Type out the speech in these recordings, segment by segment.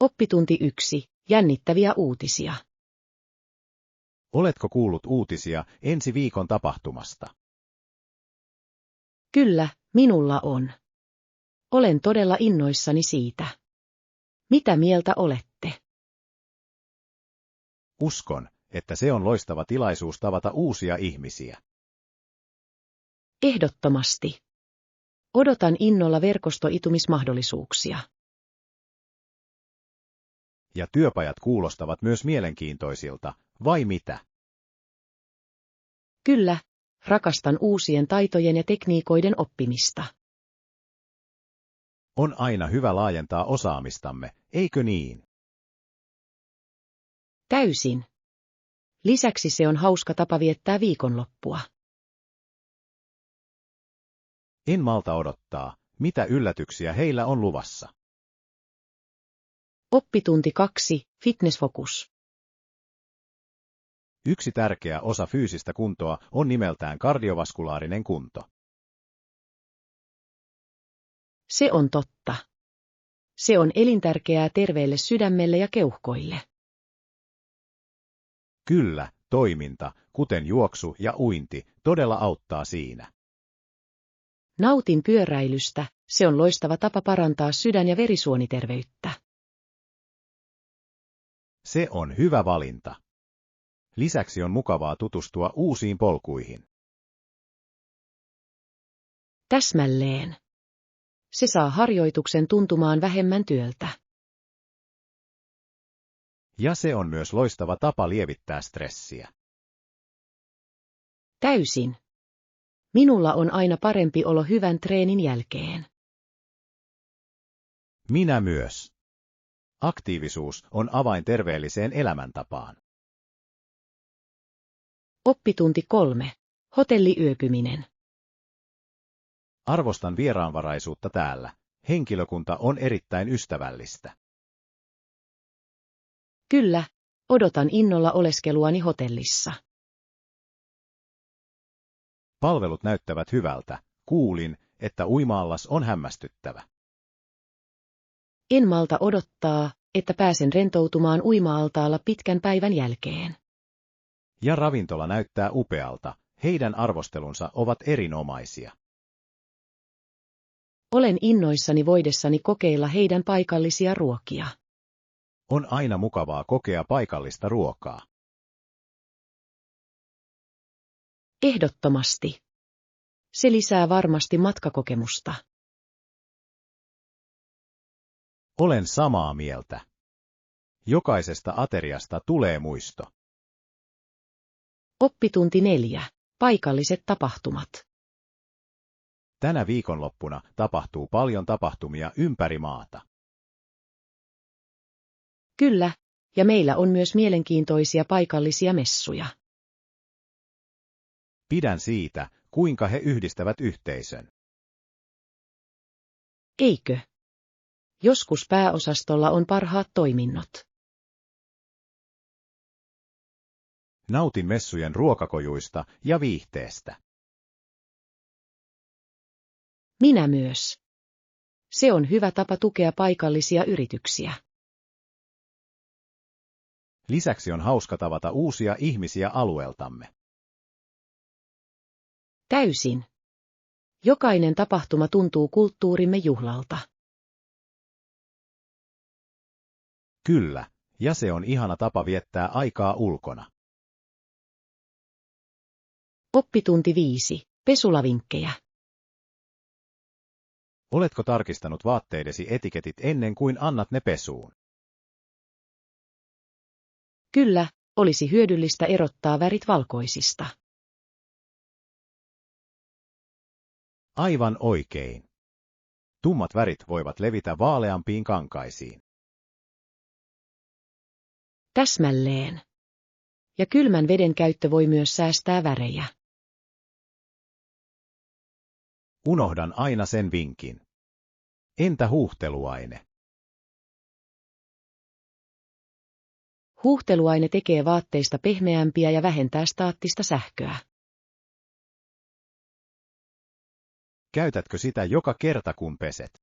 Oppitunti 1. Jännittäviä uutisia. Oletko kuullut uutisia ensi viikon tapahtumasta? Kyllä, minulla on. Olen todella innoissani siitä. Mitä mieltä olette? Uskon, että se on loistava tilaisuus tavata uusia ihmisiä. Ehdottomasti. Odotan innolla verkostoitumismahdollisuuksia. Ja työpajat kuulostavat myös mielenkiintoisilta, vai mitä? Kyllä, rakastan uusien taitojen ja tekniikoiden oppimista. On aina hyvä laajentaa osaamistamme, eikö niin? Täysin. Lisäksi se on hauska tapa viettää viikonloppua. En malta odottaa, mitä yllätyksiä heillä on luvassa. Oppitunti 2. Fitnessfokus. Yksi tärkeä osa fyysistä kuntoa on nimeltään kardiovaskulaarinen kunto. Se on totta. Se on elintärkeää terveelle sydämelle ja keuhkoille. Kyllä, toiminta, kuten juoksu ja uinti, todella auttaa siinä. Nautin pyöräilystä, se on loistava tapa parantaa sydän- ja verisuoniterveyttä. Se on hyvä valinta. Lisäksi on mukavaa tutustua uusiin polkuihin. Täsmälleen. Se saa harjoituksen tuntumaan vähemmän työltä. Ja se on myös loistava tapa lievittää stressiä. Täysin. Minulla on aina parempi olo hyvän treenin jälkeen. Minä myös. Aktiivisuus on avain terveelliseen elämäntapaan. Oppitunti 3. Hotelliyöpyminen. Arvostan vieraanvaraisuutta täällä. Henkilökunta on erittäin ystävällistä. Kyllä, odotan innolla oleskeluani hotellissa. Palvelut näyttävät hyvältä. Kuulin, että uima-allas on hämmästyttävä. En malta odottaa, että pääsen rentoutumaan uima-altaalla pitkän päivän jälkeen. Ja ravintola näyttää upealta. Heidän arvostelunsa ovat erinomaisia. Olen innoissani voidessani kokeilla heidän paikallisia ruokia. On aina mukavaa kokea paikallista ruokaa. Ehdottomasti. Se lisää varmasti matkakokemusta. Olen samaa mieltä. Jokaisesta ateriasta tulee muisto. Oppitunti 4. Paikalliset tapahtumat. Tänä viikonloppuna tapahtuu paljon tapahtumia ympäri maata. Kyllä, ja meillä on myös mielenkiintoisia paikallisia messuja. Pidän siitä, kuinka he yhdistävät yhteisön. Eikö? Joskus pääosastolla on parhaat toiminnot. Nautin messujen ruokakojuista ja viihteestä. Minä myös. Se on hyvä tapa tukea paikallisia yrityksiä. Lisäksi on hauska tavata uusia ihmisiä alueeltamme. Täysin. Jokainen tapahtuma tuntuu kulttuurimme juhlalta. Kyllä, ja se on ihana tapa viettää aikaa ulkona. Oppitunti 5. Pesulavinkkejä. Oletko tarkistanut vaatteidesi etiketit ennen kuin annat ne pesuun? Kyllä, olisi hyödyllistä erottaa värit valkoisista. Aivan oikein. Tummat värit voivat levitä vaaleampiin kankaisiin. Täsmälleen. Ja kylmän veden käyttö voi myös säästää värejä. Unohdan aina sen vinkin. Entä huuhteluaine? Huuhteluaine tekee vaatteista pehmeämpiä ja vähentää staattista sähköä. Käytätkö sitä joka kerta kun peset?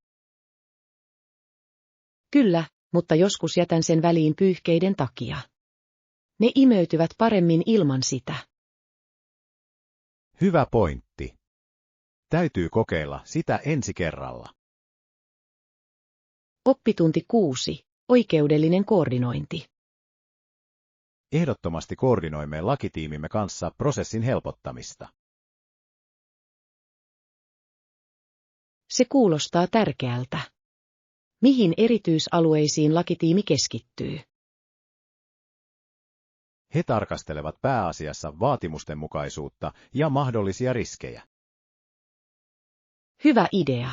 Kyllä, mutta joskus jätän sen väliin pyyhkeiden takia. Ne imeytyvät paremmin ilman sitä. Hyvä pointti. Täytyy kokeilla sitä ensi kerralla. Oppitunti 6. Oikeudellinen koordinointi. Ehdottomasti koordinoimme lakitiimimme kanssa prosessin helpottamista. Se kuulostaa tärkeältä. Mihin erityisalueisiin lakitiimi keskittyy? He tarkastelevat pääasiassa vaatimustenmukaisuutta ja mahdollisia riskejä. Hyvä idea.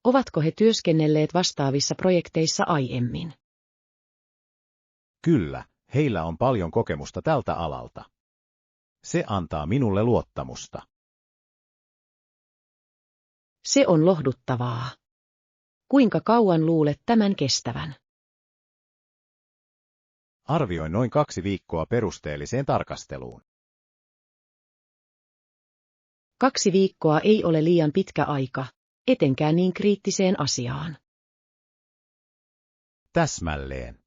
Ovatko he työskennelleet vastaavissa projekteissa aiemmin? Kyllä, heillä on paljon kokemusta tältä alalta. Se antaa minulle luottamusta. Se on lohduttavaa. Kuinka kauan luulet tämän kestävän? Arvioin noin 2 viikkoa perusteelliseen tarkasteluun. 2 viikkoa ei ole liian pitkä aika, etenkään niin kriittiseen asiaan. Täsmälleen.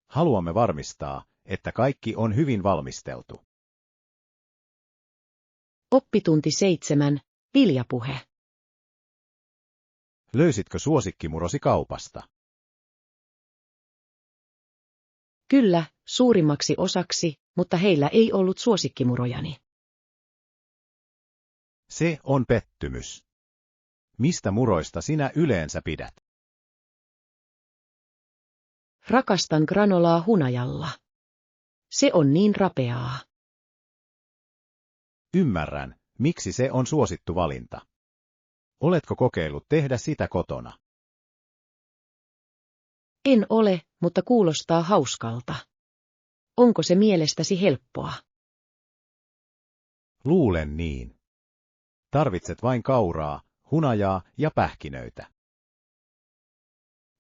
Haluamme varmistaa, että kaikki on hyvin valmisteltu. Oppitunti 7. Viljapuhe. Löysitkö suosikkimurosi kaupasta? Kyllä, suurimmaksi osaksi, mutta heillä ei ollut suosikkimurojani. Se on pettymys. Mistä muroista sinä yleensä pidät? Rakastan granolaa hunajalla. Se on niin rapeaa. Ymmärrän, miksi se on suosittu valinta. Oletko kokeillut tehdä sitä kotona? En ole, mutta kuulostaa hauskalta. Onko se mielestäsi helppoa? Luulen niin. Tarvitset vain kauraa, hunajaa ja pähkinöitä.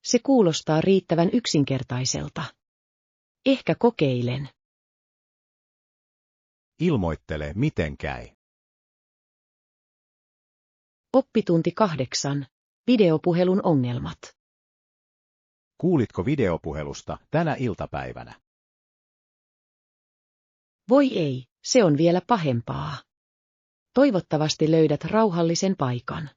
Se kuulostaa riittävän yksinkertaiselta. Ehkä kokeilen. Ilmoittele, miten käy. Oppitunti 8. Videopuhelun ongelmat. Kuulitko videopuhelusta tänä iltapäivänä? Voi ei, se on vielä pahempaa. Toivottavasti löydät rauhallisen paikan.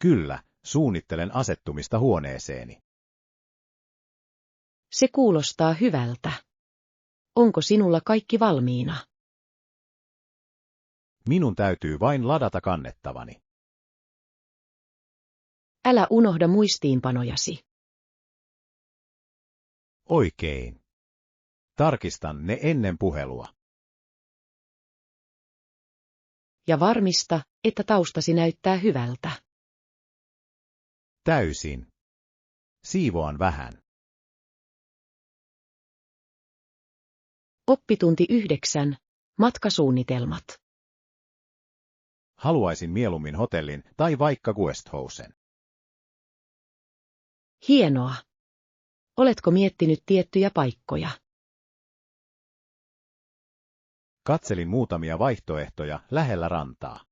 Kyllä, suunnittelen asettumista huoneeseeni. Se kuulostaa hyvältä. Onko sinulla kaikki valmiina? Minun täytyy vain ladata kannettavani. Älä unohda muistiinpanojasi. Oikein. Tarkistan ne ennen puhelua. Ja varmista, että taustasi näyttää hyvältä. Täysin. Siivoan vähän. Oppitunti 9. Matkasuunnitelmat. Haluaisin mieluummin hotellin tai vaikka guesthousen. Hienoa. Oletko miettinyt tiettyjä paikkoja? Katselin muutamia vaihtoehtoja lähellä rantaa.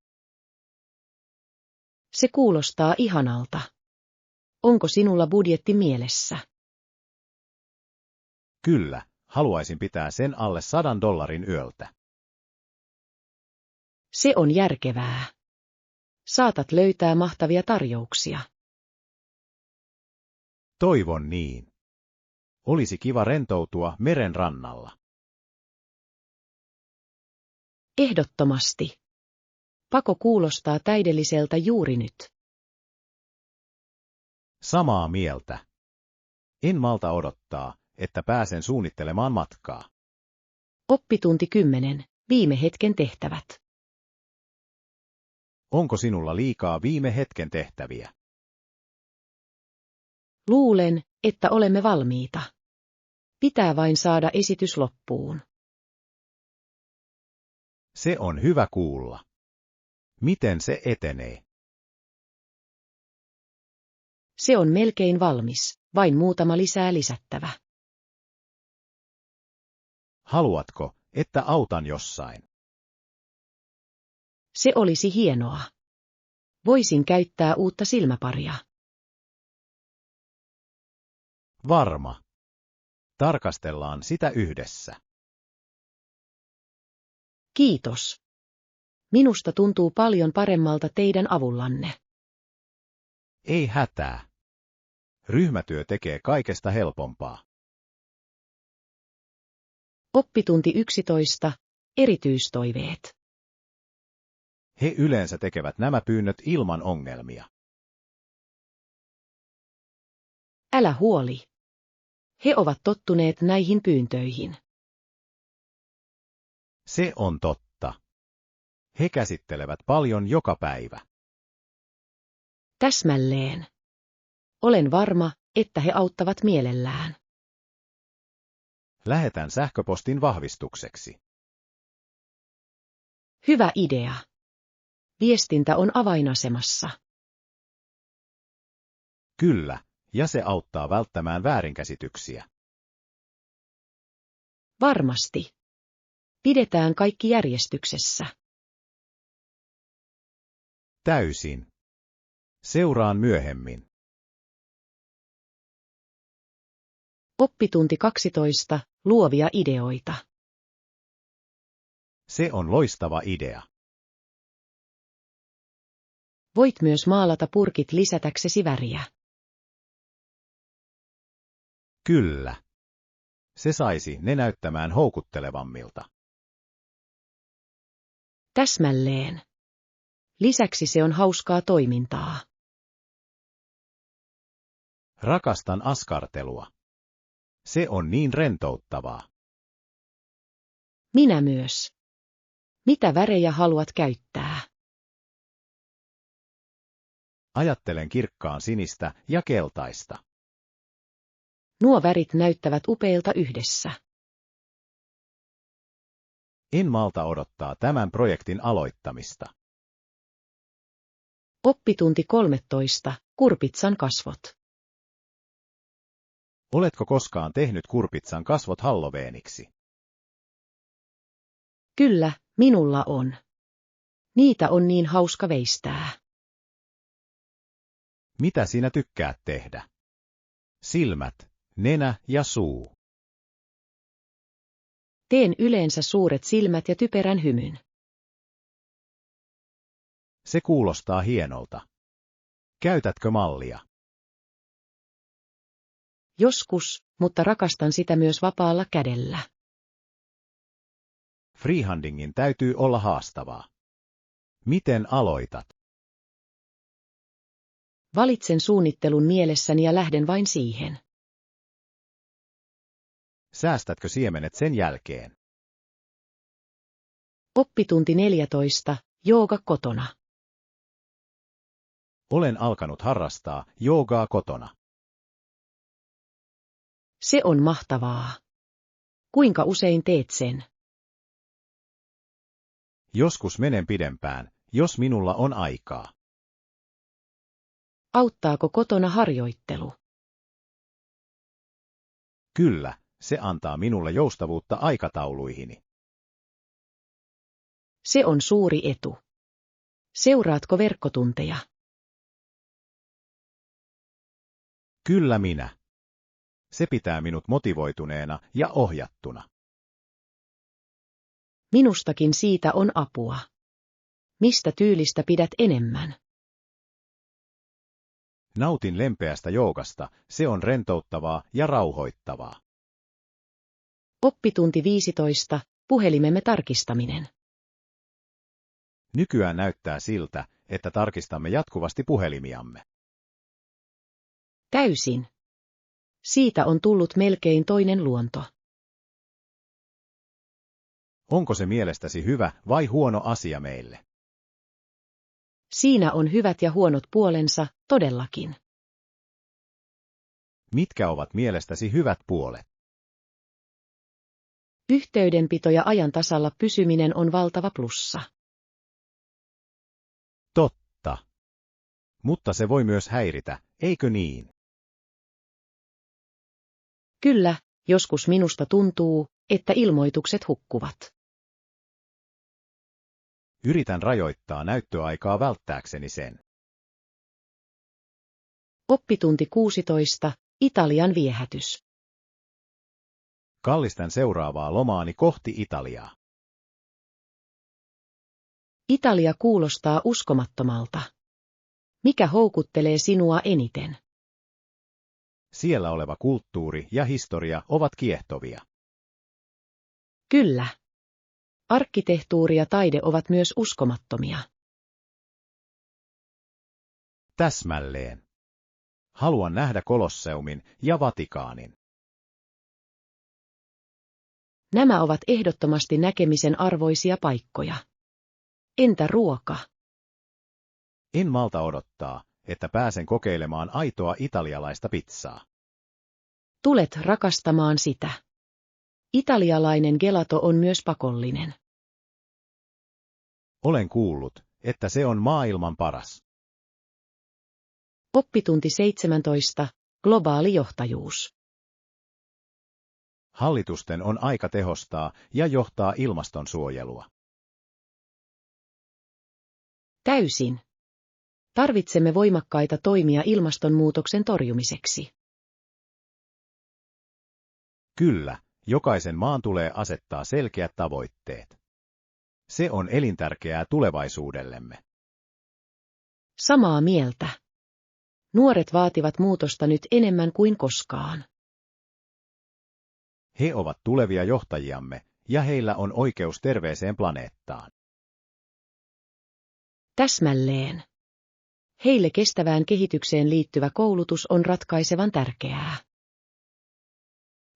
Se kuulostaa ihanalta. Onko sinulla budjetti mielessä? Kyllä, haluaisin pitää sen alle $100 yöltä. Se on järkevää. Saatat löytää mahtavia tarjouksia. Toivon niin. Olisi kiva rentoutua meren rannalla. Ehdottomasti. Pako kuulostaa täydelliseltä juuri nyt. Samaa mieltä. En malta odottaa, että pääsen suunnittelemaan matkaa. Oppitunti 10. Viime hetken tehtävät. Onko sinulla liikaa viime hetken tehtäviä? Luulen, että olemme valmiita. Pitää vain saada esitys loppuun. Se on hyvä kuulla. Miten se etenee? Se on melkein valmis, vain muutama lisää lisättävä. Haluatko, että autan jossain? Se olisi hienoa. Voisin käyttää uutta silmäparia. Varma. Tarkastellaan sitä yhdessä. Kiitos. Minusta tuntuu paljon paremmalta teidän avullanne. Ei hätää. Ryhmätyö tekee kaikesta helpompaa. Oppitunti 11. Erityistoiveet. He yleensä tekevät nämä pyynnöt ilman ongelmia. Älä huoli. He ovat tottuneet näihin pyyntöihin. Se on totta. He käsittelevät paljon joka päivä. Täsmälleen. Olen varma, että he auttavat mielellään. Lähetän sähköpostin vahvistukseksi. Hyvä idea. Viestintä on avainasemassa. Kyllä, ja se auttaa välttämään väärinkäsityksiä. Varmasti. Pidetään kaikki järjestyksessä. Täysin. Seuraan myöhemmin. Oppitunti 12. Luovia ideoita. Se on loistava idea. Voit myös maalata purkit lisätäksesi väriä. Kyllä. Se saisi ne näyttämään houkuttelevammilta. Täsmälleen. Lisäksi se on hauskaa toimintaa. Rakastan askartelua. Se on niin rentouttavaa. Minä myös. Mitä värejä haluat käyttää? Ajattelen kirkkaan sinistä ja keltaista. Nuo värit näyttävät upeilta yhdessä. En malta odottaa tämän projektin aloittamista. Oppitunti 13. Kurpitsan kasvot. Oletko koskaan tehnyt kurpitsan kasvot Halloweeniksi? Kyllä, minulla on. Niitä on niin hauska veistää. Mitä sinä tykkäät tehdä? Silmät, nenä ja suu. Teen yleensä suuret silmät ja typerän hymyn. Se kuulostaa hienolta. Käytätkö mallia? Joskus, mutta rakastan sitä myös vapaalla kädellä. Freehandingin täytyy olla haastavaa. Miten aloitat? Valitsen suunnittelun mielessäni ja lähden vain siihen. Säästätkö siemenet sen jälkeen? Oppitunti 14. Jooga kotona. Olen alkanut harrastaa joogaa kotona. Se on mahtavaa. Kuinka usein teet sen? Joskus menen pidempään, jos minulla on aikaa. Auttaako kotona harjoittelu? Kyllä, se antaa minulle joustavuutta aikatauluihini. Se on suuri etu. Seuraatko verkkotunteja? Kyllä minä. Se pitää minut motivoituneena ja ohjattuna. Minustakin siitä on apua. Mistä tyylistä pidät enemmän? Nautin lempeästä joogasta, se on rentouttavaa ja rauhoittavaa. Oppitunti 15. Puhelimemme tarkistaminen. Nykyään näyttää siltä, että tarkistamme jatkuvasti puhelimiamme. Täysin. Siitä on tullut melkein toinen luonto. Onko se mielestäsi hyvä vai huono asia meille? Siinä on hyvät ja huonot puolensa, todellakin. Mitkä ovat mielestäsi hyvät puolet? Yhteydenpito ja ajan tasalla pysyminen on valtava plussa. Totta. Mutta se voi myös häiritä, eikö niin? Kyllä, joskus minusta tuntuu, että ilmoitukset hukkuvat. Yritän rajoittaa näyttöaikaa välttääkseni sen. Oppitunti 16. Italian viehätys. Kallistän seuraavaa lomaani kohti Italiaa. Italia kuulostaa uskomattomalta. Mikä houkuttelee sinua eniten? Siellä oleva kulttuuri ja historia ovat kiehtovia. Kyllä. Arkkitehtuuri ja taide ovat myös uskomattomia. Täsmälleen. Haluan nähdä Kolosseumin ja Vatikaanin. Nämä ovat ehdottomasti näkemisen arvoisia paikkoja. Entä ruoka? En malta odottaa, että pääsen kokeilemaan aitoa italialaista pizzaa. Tulet rakastamaan sitä. Italialainen gelato on myös pakollinen. Olen kuullut, että se on maailman paras. Oppitunti 17. Globaali johtajuus. Hallitusten on aika tehostaa ja johtaa ilmastonsuojelua. Täysin. Tarvitsemme voimakkaita toimia ilmastonmuutoksen torjumiseksi. Kyllä, jokaisen maan tulee asettaa selkeät tavoitteet. Se on elintärkeää tulevaisuudellemme. Samaa mieltä. Nuoret vaativat muutosta nyt enemmän kuin koskaan. He ovat tulevia johtajiamme, ja heillä on oikeus terveeseen planeettaan. Täsmälleen. Heille kestävään kehitykseen liittyvä koulutus on ratkaisevan tärkeää.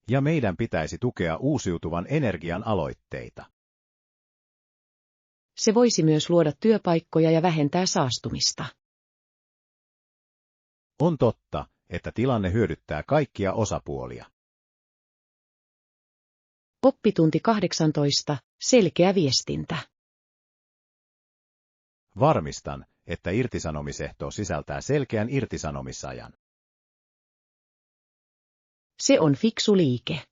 Ja meidän pitäisi tukea uusiutuvan energian aloitteita. Se voisi myös luoda työpaikkoja ja vähentää saastumista. On totta, että tilanne hyödyttää kaikkia osapuolia. Oppitunti 18. Selkeä viestintä. Varmistan, että irtisanomisehto sisältää selkeän irtisanomisajan. Se on fiksu liike.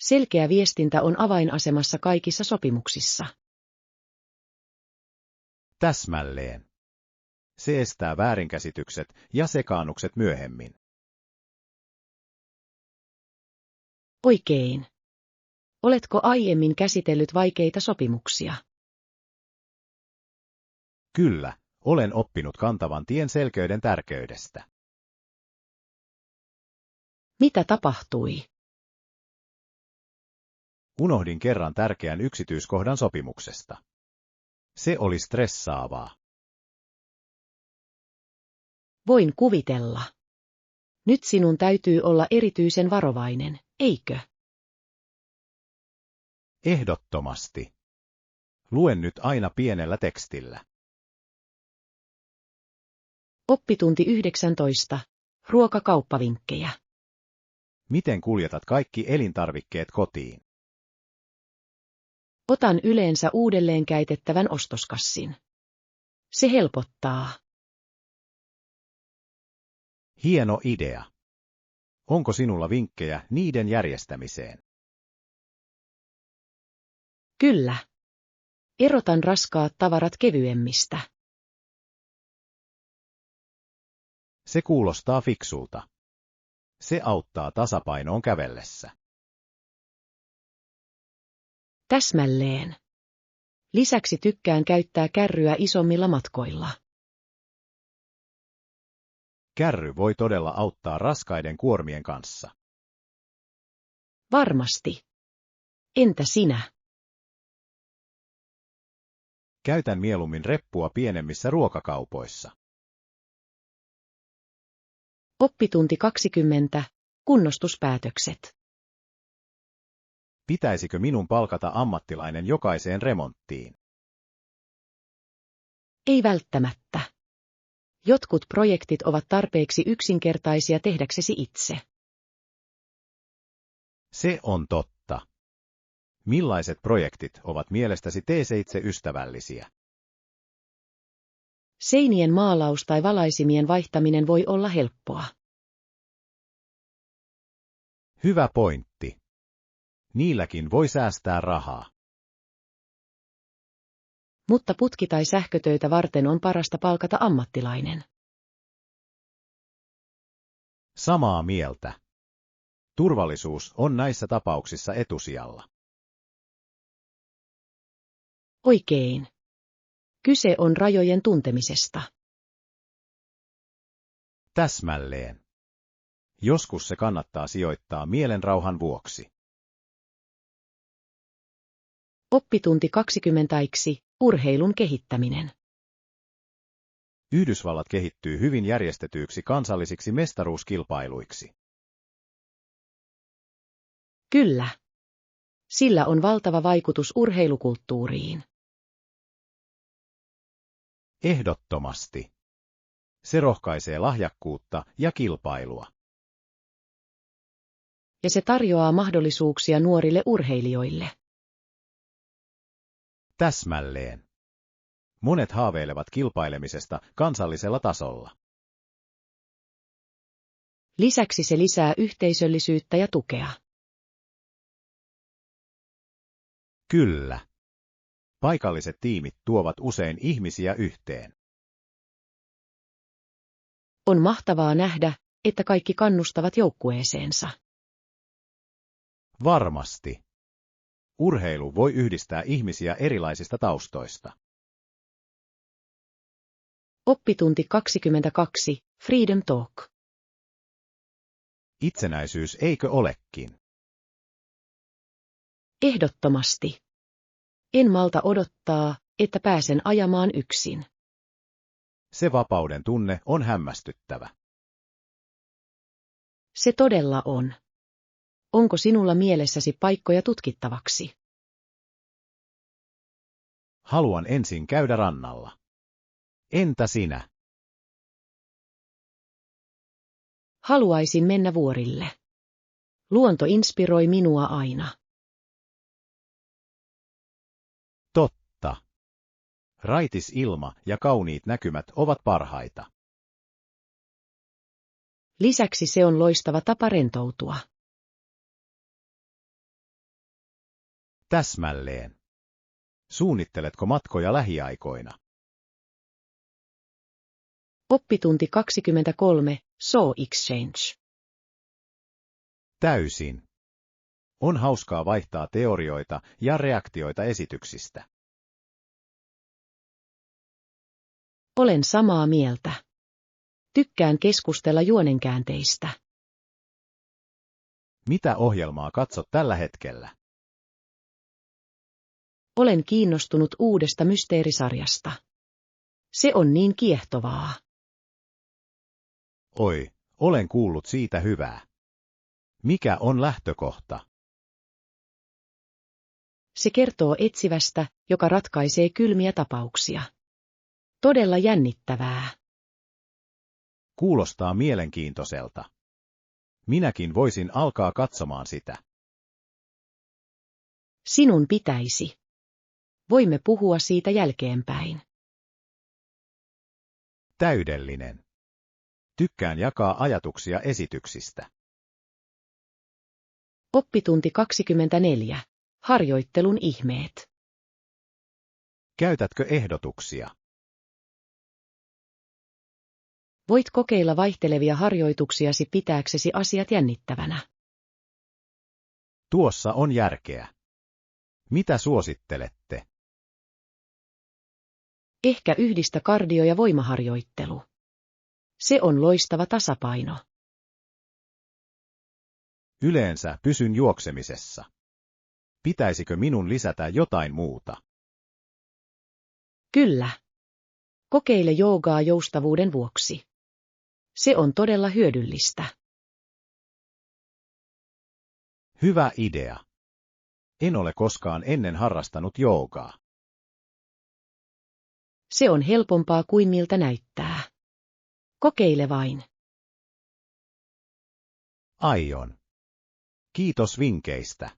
Selkeä viestintä on avainasemassa kaikissa sopimuksissa. Täsmälleen. Se estää väärinkäsitykset ja sekaannukset myöhemmin. Oikein. Oletko aiemmin käsitellyt vaikeita sopimuksia? Kyllä, olen oppinut kantavan tien selkeyden tärkeydestä. Mitä tapahtui? Unohdin kerran tärkeän yksityiskohdan sopimuksesta. Se oli stressaavaa. Voin kuvitella. Nyt sinun täytyy olla erityisen varovainen, eikö? Ehdottomasti. Luen nyt aina pienellä tekstillä. Oppitunti 19. Ruokakauppavinkkejä. Miten kuljetat kaikki elintarvikkeet kotiin? Otan yleensä uudelleen käytettävän ostoskassin. Se helpottaa. Hieno idea. Onko sinulla vinkkejä niiden järjestämiseen? Kyllä. Erotan raskaat tavarat kevyemmistä. Se kuulostaa fiksulta. Se auttaa tasapainoon kävellessä. Täsmälleen. Lisäksi tykkään käyttää kärryä isommilla matkoilla. Kärry voi todella auttaa raskaiden kuormien kanssa. Varmasti. Entä sinä? Käytän mieluummin reppua pienemmissä ruokakaupoissa. Oppitunti 20. Kunnostuspäätökset. Pitäisikö minun palkata ammattilainen jokaiseen remonttiin? Ei välttämättä. Jotkut projektit ovat tarpeeksi yksinkertaisia tehdäksesi itse. Se on totta. Millaiset projektit ovat mielestäsi T7-ystävällisiä? Seinien maalaus tai valaisimien vaihtaminen voi olla helppoa. Hyvä pointti. Niilläkin voi säästää rahaa. Mutta putki- tai sähkötöitä varten on parasta palkata ammattilainen. Samaa mieltä. Turvallisuus on näissä tapauksissa etusijalla. Oikein. Kyse on rajojen tuntemisesta. Täsmälleen. Joskus se kannattaa sijoittaa mielenrauhan vuoksi. Oppitunti 20. Urheilun kehittäminen. Yhdysvallat kehittyy hyvin järjestetyiksi kansallisiksi mestaruuskilpailuiksi. Kyllä. Sillä on valtava vaikutus urheilukulttuuriin. Ehdottomasti. Se rohkaisee lahjakkuutta ja kilpailua. Ja se tarjoaa mahdollisuuksia nuorille urheilijoille. Täsmälleen. Monet haaveilevat kilpailemisesta kansallisella tasolla. Lisäksi se lisää yhteisöllisyyttä ja tukea. Kyllä. Paikalliset tiimit tuovat usein ihmisiä yhteen. On mahtavaa nähdä, että kaikki kannustavat joukkueeseensa. Varmasti. Urheilu voi yhdistää ihmisiä erilaisista taustoista. Oppitunti 22. Freedom Talk. Itsenäisyys eikö olekin? Ehdottomasti. En malta odottaa, että pääsen ajamaan yksin. Se vapauden tunne on hämmästyttävä. Se todella on. Onko sinulla mielessäsi paikkoja tutkittavaksi? Haluan ensin käydä rannalla. Entä sinä? Haluaisin mennä vuorille. Luonto inspiroi minua aina. Totta. Raitis ilma ja kauniit näkymät ovat parhaita. Lisäksi se on loistava tapa rentoutua. Täsmälleen. Suunnitteletko matkoja lähiaikoina? Oppitunti 23. Saw Exchange. Täysin. On hauskaa vaihtaa teorioita ja reaktioita esityksistä. Olen samaa mieltä. Tykkään keskustella juonenkäänteistä. Mitä ohjelmaa katsot tällä hetkellä? Olen kiinnostunut uudesta mysteerisarjasta. Se on niin kiehtovaa. Oi, olen kuullut siitä hyvää. Mikä on lähtökohta? Se kertoo etsivästä, joka ratkaisee kylmiä tapauksia. Todella jännittävää. Kuulostaa mielenkiintoiselta. Minäkin voisin alkaa katsomaan sitä. Sinun pitäisi. Voimme puhua siitä jälkeenpäin. Täydellinen. Tykkään jakaa ajatuksia esityksistä. Oppitunti 24. Harjoittelun ihmeet. Käytätkö ehdotuksia? Voit kokeilla vaihtelevia harjoituksiasi pitääksesi asiat jännittävänä. Tuossa on järkeä. Mitä suosittelette? Ehkä yhdistä kardio- ja voimaharjoittelu. Se on loistava tasapaino. Yleensä pysyn juoksemisessa. Pitäisikö minun lisätä jotain muuta? Kyllä. Kokeile joogaa joustavuuden vuoksi. Se on todella hyödyllistä. Hyvä idea. En ole koskaan ennen harrastanut joogaa. Se on helpompaa kuin miltä näyttää. Kokeile vain. Aion. Kiitos vinkkeistä.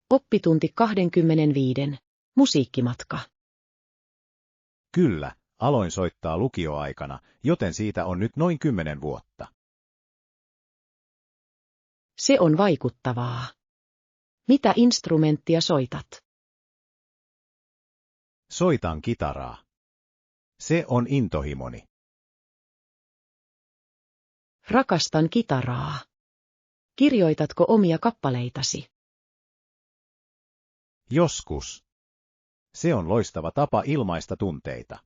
Oppitunti 25. Musiikkimatka. Kyllä, aloin soittaa lukioaikana, joten siitä on nyt noin 10 vuotta. Se on vaikuttavaa. Mitä instrumenttia soitat? Soitan kitaraa. Se on intohimoni. Rakastan kitaraa. Kirjoitatko omia kappaleitasi? Joskus. Se on loistava tapa ilmaista tunteita.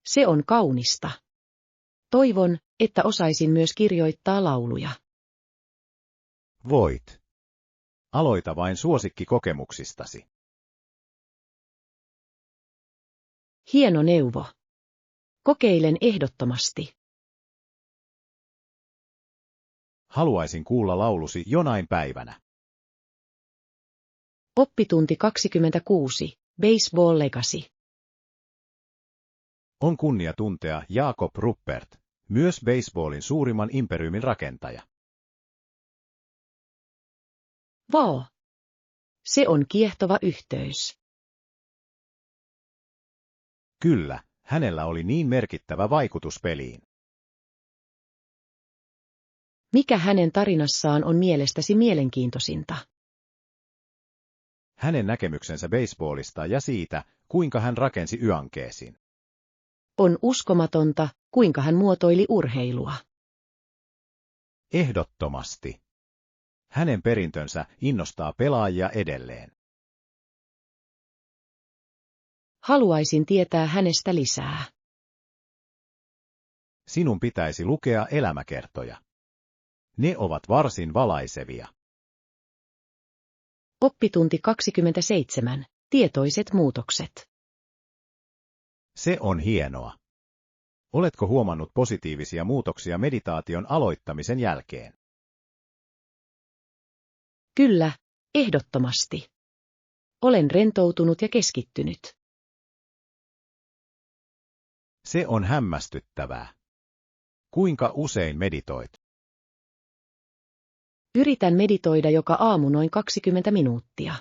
Se on kaunista. Toivon, että osaisin myös kirjoittaa lauluja. Voit. Aloita vain suosikkikokemuksistasi. Hieno neuvo. Kokeilen ehdottomasti. Haluaisin kuulla laulusi jonain päivänä. Oppitunti 26. Baseball Legacy. On kunnia tuntea Jakob Ruppert, myös baseballin suurimman imperiumin rakentaja. Vau! Se on kiehtova yhteys. Kyllä, hänellä oli niin merkittävä vaikutus peliin. Mikä hänen tarinassaan on mielestäsi mielenkiintoisinta? Hänen näkemyksensä baseballista ja siitä, kuinka hän rakensi Yankeesin. On uskomatonta, kuinka hän muotoili urheilua. Ehdottomasti. Hänen perintönsä innostaa pelaajia edelleen. Haluaisin tietää hänestä lisää. Sinun pitäisi lukea elämäkertoja. Ne ovat varsin valaisevia. Oppitunti 27. Tietoiset muutokset. Se on hienoa. Oletko huomannut positiivisia muutoksia meditaation aloittamisen jälkeen? Kyllä, ehdottomasti. Olen rentoutunut ja keskittynyt. Se on hämmästyttävää. Kuinka usein meditoit? Yritän meditoida joka aamu noin 20 minuuttia.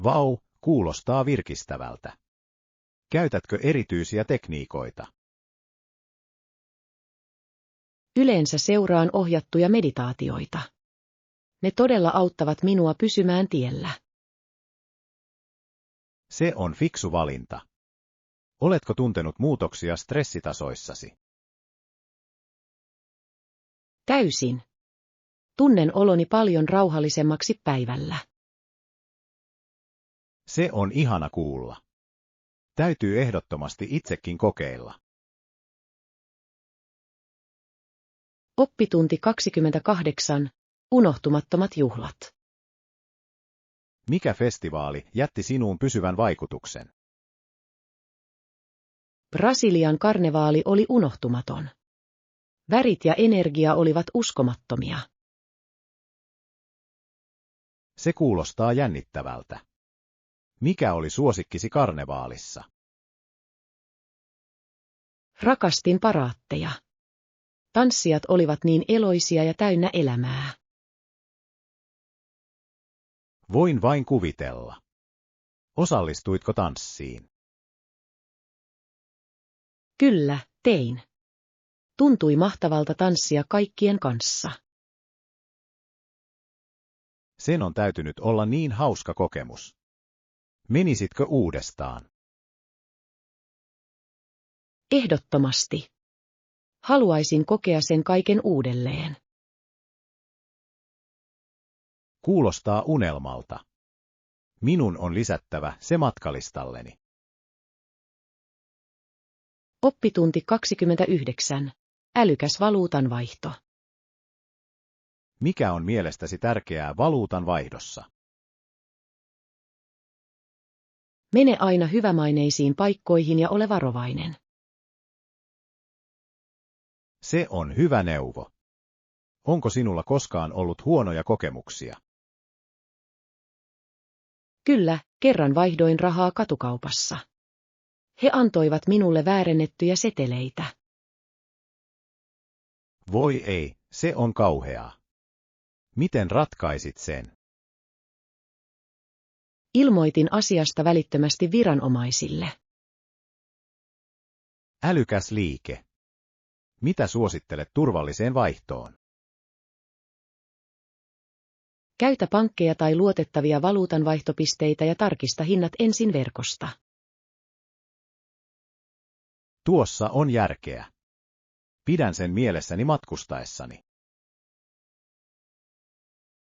Vau, kuulostaa virkistävältä. Käytätkö erityisiä tekniikoita? Yleensä seuraan ohjattuja meditaatioita. Ne todella auttavat minua pysymään tiellä. Se on fiksu valinta. Oletko tuntenut muutoksia stressitasoissasi? Täysin. Tunnen oloni paljon rauhallisemmaksi päivällä. Se on ihana kuulla. Täytyy ehdottomasti itsekin kokeilla. Oppitunti 28. Unohtumattomat juhlat. Mikä festivaali jätti sinuun pysyvän vaikutuksen? Brasilian karnevaali oli unohtumaton. Värit ja energia olivat uskomattomia. Se kuulostaa jännittävältä. Mikä oli suosikkisi karnevaalissa? Rakastin paraatteja. Tanssijat olivat niin eloisia ja täynnä elämää. Voin vain kuvitella. Osallistuitko tanssiin? Kyllä, tein. Tuntui mahtavalta tanssia kaikkien kanssa. Sen on täytynyt olla niin hauska kokemus. Menisitkö uudestaan? Ehdottomasti. Haluaisin kokea sen kaiken uudelleen. Kuulostaa unelmalta. Minun on lisättävä se matkalistalleni. Oppitunti 29. Älykäs valuutanvaihto. Mikä on mielestäsi tärkeää valuutan vaihdossa? Mene aina hyvämaineisiin paikkoihin ja ole varovainen. Se on hyvä neuvo. Onko sinulla koskaan ollut huonoja kokemuksia? Kyllä, kerran vaihdoin rahaa katukaupassa. He antoivat minulle väärennettyjä seteleitä. Voi ei, se on kauheaa. Miten ratkaisit sen? Ilmoitin asiasta välittömästi viranomaisille. Älykäs liike. Mitä suosittelet turvalliseen vaihtoon? Käytä pankkeja tai luotettavia valuutanvaihtopisteitä ja tarkista hinnat ensin verkosta. Tuossa on järkeä. Pidän sen mielessäni matkustaessani.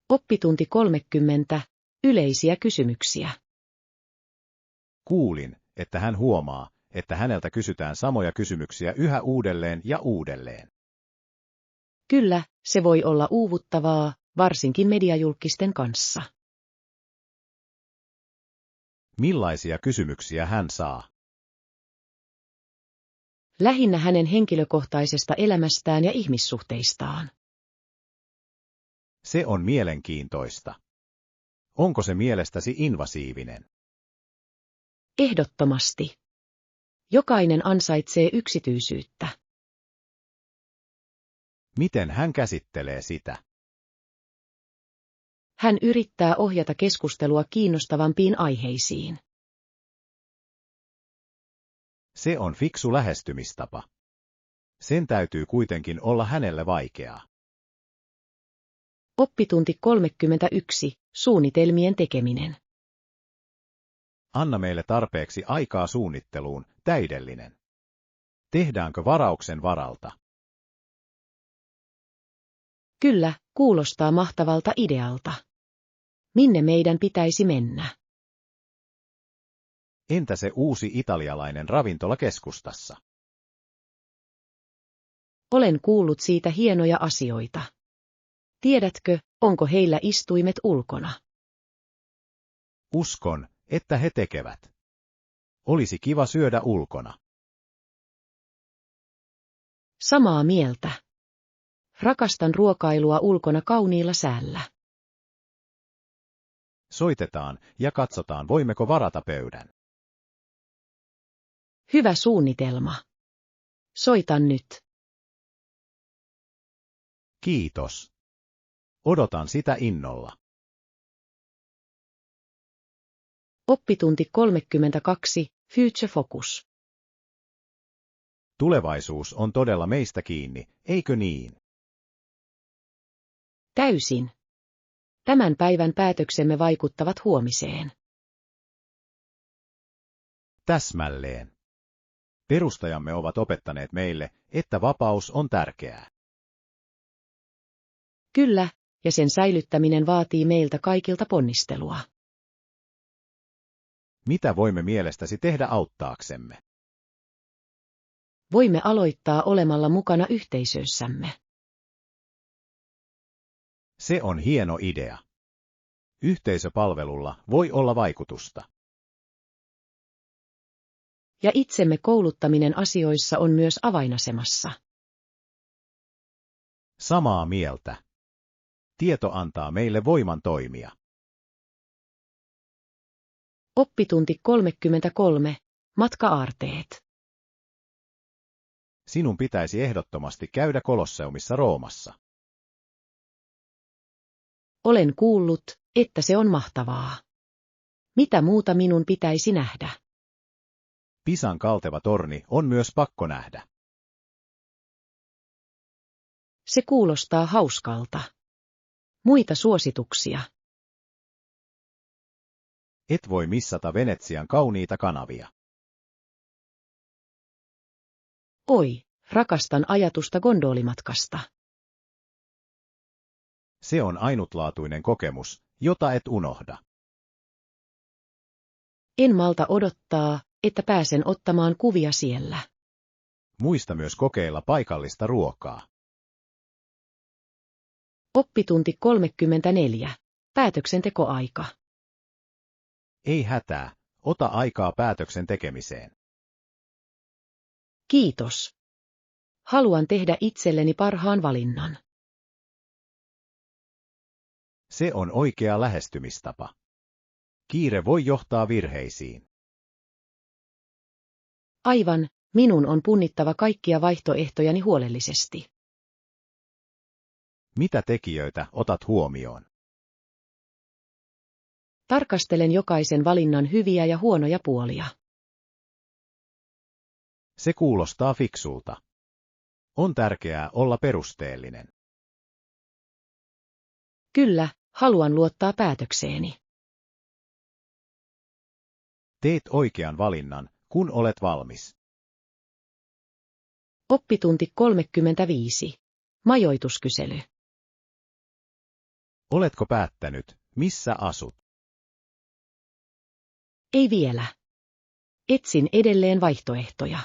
Oppitunti 30. Yleisiä kysymyksiä. Kuulin, että hän huomaa, että häneltä kysytään samoja kysymyksiä yhä uudelleen ja uudelleen. Kyllä, se voi olla uuvuttavaa, varsinkin mediajulkisten kanssa. Millaisia kysymyksiä hän saa? Lähinnä hänen henkilökohtaisesta elämästään ja ihmissuhteistaan. Se on mielenkiintoista. Onko se mielestäsi invasiivinen? Ehdottomasti. Jokainen ansaitsee yksityisyyttä. Miten hän käsittelee sitä? Hän yrittää ohjata keskustelua kiinnostavampiin aiheisiin. Se on fiksu lähestymistapa. Sen täytyy kuitenkin olla hänelle vaikeaa. Oppitunti 31. Suunnitelmien tekeminen. Anna meille tarpeeksi aikaa suunnitteluun, täydellinen. Tehdäänkö varauksen varalta? Kyllä, kuulostaa mahtavalta idealta. Minne meidän pitäisi mennä? Entä se uusi italialainen ravintola keskustassa? Olen kuullut siitä hienoja asioita. Tiedätkö, onko heillä istuimet ulkona? Uskon, että he tekevät. Olisi kiva syödä ulkona. Samaa mieltä. Rakastan ruokailua ulkona kauniilla säällä. Soitetaan ja katsotaan, voimmeko varata pöydän. Hyvä suunnitelma. Soitan nyt. Kiitos. Odotan sitä innolla. Oppitunti 32. Future Focus. Tulevaisuus on todella meistä kiinni, eikö niin? Täysin. Tämän päivän päätöksemme vaikuttavat huomiseen. Täsmälleen. Perustajamme ovat opettaneet meille, että vapaus on tärkeää. Kyllä, ja sen säilyttäminen vaatii meiltä kaikilta ponnistelua. Mitä voimme mielestäsi tehdä auttaaksemme? Voimme aloittaa olemalla mukana yhteisöissämme. Se on hieno idea. Yhteisöpalvelulla voi olla vaikutusta. Ja itsemme kouluttaminen asioissa on myös avainasemassa. Samaa mieltä. Tieto antaa meille voiman toimia. Oppitunti 33. Matka-aarteet. Sinun pitäisi ehdottomasti käydä Kolosseumissa Roomassa. Olen kuullut, että se on mahtavaa. Mitä muuta minun pitäisi nähdä? Pisan kalteva torni on myös pakko nähdä. Se kuulostaa hauskalta. Muita suosituksia. Et voi missata Venetsian kauniita kanavia. Oi, rakastan ajatusta gondolimatkasta. Se on ainutlaatuinen kokemus, jota et unohda. En malta odottaa, että pääsen ottamaan kuvia siellä. Muista myös kokeilla paikallista ruokaa. Oppitunti 34. Päätöksentekoaika. Ei hätää, ota aikaa päätöksen tekemiseen. Kiitos. Haluan tehdä itselleni parhaan valinnan. Se on oikea lähestymistapa. Kiire voi johtaa virheisiin. Aivan, minun on punnittava kaikkia vaihtoehtojani huolellisesti. Mitä tekijöitä otat huomioon? Tarkastelen jokaisen valinnan hyviä ja huonoja puolia. Se kuulostaa fiksulta. On tärkeää olla perusteellinen. Kyllä, haluan luottaa päätökseeni. Teet oikean valinnan, kun olet valmis. Oppitunti 35. Majoituskysely. Oletko päättänyt, missä asut? Ei vielä. Etsin edelleen vaihtoehtoja.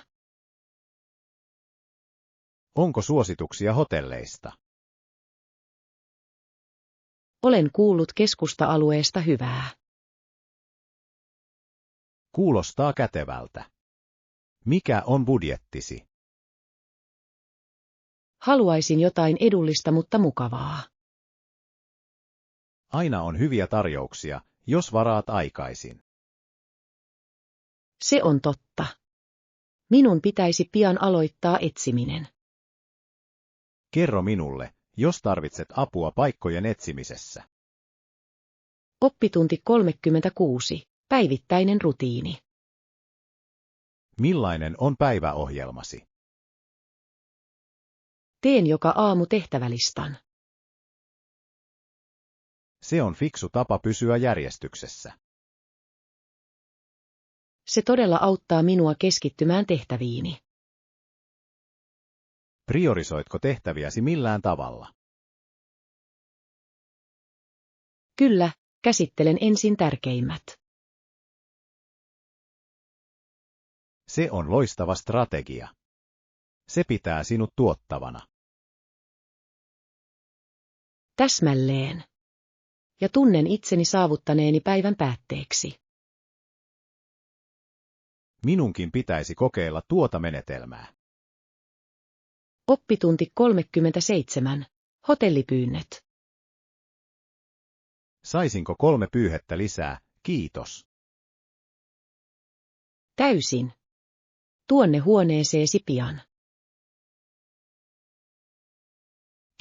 Onko suosituksia hotelleista? Olen kuullut keskusta-alueesta hyvää. Kuulostaa kätevältä. Mikä on budjettisi? Haluaisin jotain edullista, mutta mukavaa. Aina on hyviä tarjouksia, jos varaat aikaisin. Se on totta. Minun pitäisi pian aloittaa etsiminen. Kerro minulle, jos tarvitset apua paikkojen etsimisessä. Oppitunti 36. Päivittäinen rutiini. Millainen on päiväohjelmasi? Teen joka aamu tehtävälistan. Se on fiksu tapa pysyä järjestyksessä. Se todella auttaa minua keskittymään tehtäviini. Priorisoitko tehtäviäsi millään tavalla? Kyllä, käsittelen ensin tärkeimmät. Se on loistava strategia. Se pitää sinut tuottavana. Täsmälleen. Ja tunnen itseni saavuttaneeni päivän päätteeksi. Minunkin pitäisi kokeilla tuota menetelmää. Oppitunti 37. Hotellipyynnöt. Saisinko 3 pyyhettä lisää, kiitos. Täysin. Tuonne huoneeseesi pian.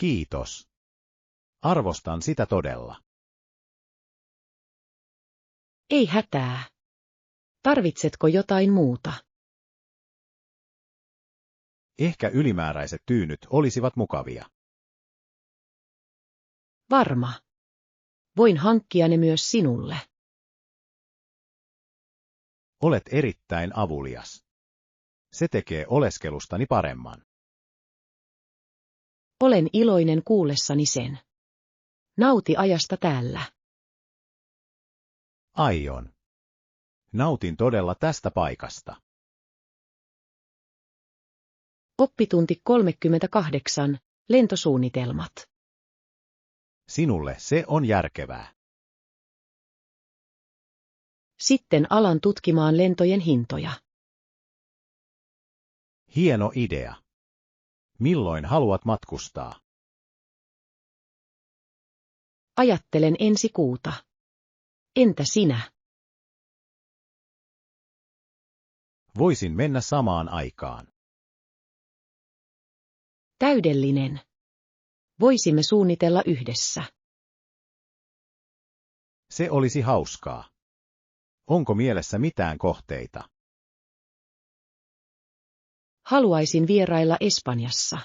Kiitos. Arvostan sitä todella. Ei hätää. Tarvitsetko jotain muuta? Ehkä ylimääräiset tyynyt olisivat mukavia. Varma. Voin hankkia ne myös sinulle. Olet erittäin avulias. Se tekee oleskelustani paremman. Olen iloinen kuullessani sen. Nauti ajasta täällä. Aion. Nautin todella tästä paikasta. Oppitunti 38. Lentosuunnitelmat. Sinulle se on järkevää. Sitten alan tutkimaan lentojen hintoja. Hieno idea. Milloin haluat matkustaa? Ajattelen ensi kuuta. Entä sinä? Voisin mennä samaan aikaan. Täydellinen. Voisimme suunnitella yhdessä. Se olisi hauskaa. Onko mielessä mitään kohteita? Haluaisin vierailla Espanjassa.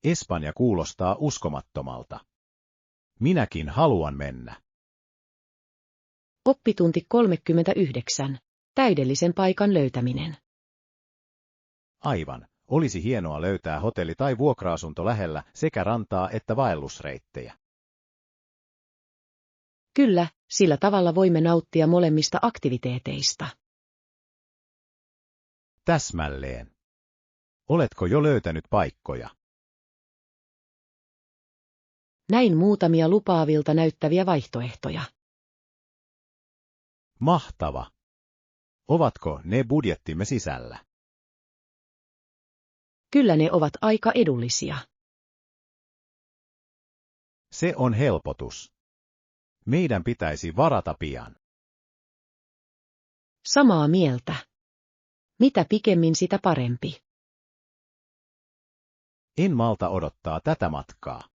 Espanja kuulostaa uskomattomalta. Minäkin haluan mennä. Oppitunti 39. Täydellisen paikan löytäminen. Aivan, olisi hienoa löytää hotelli tai vuokra-asunto lähellä sekä rantaa että vaellusreittejä. Kyllä, sillä tavalla voimme nauttia molemmista aktiviteeteista. Täsmälleen. Oletko jo löytänyt paikkoja? Näin muutamia lupaavilta näyttäviä vaihtoehtoja. Mahtava. Ovatko ne budjettimme sisällä? Kyllä ne ovat aika edullisia. Se on helpotus. Meidän pitäisi varata pian. Samaa mieltä. Mitä pikemmin sitä parempi. En malta odottaa tätä matkaa.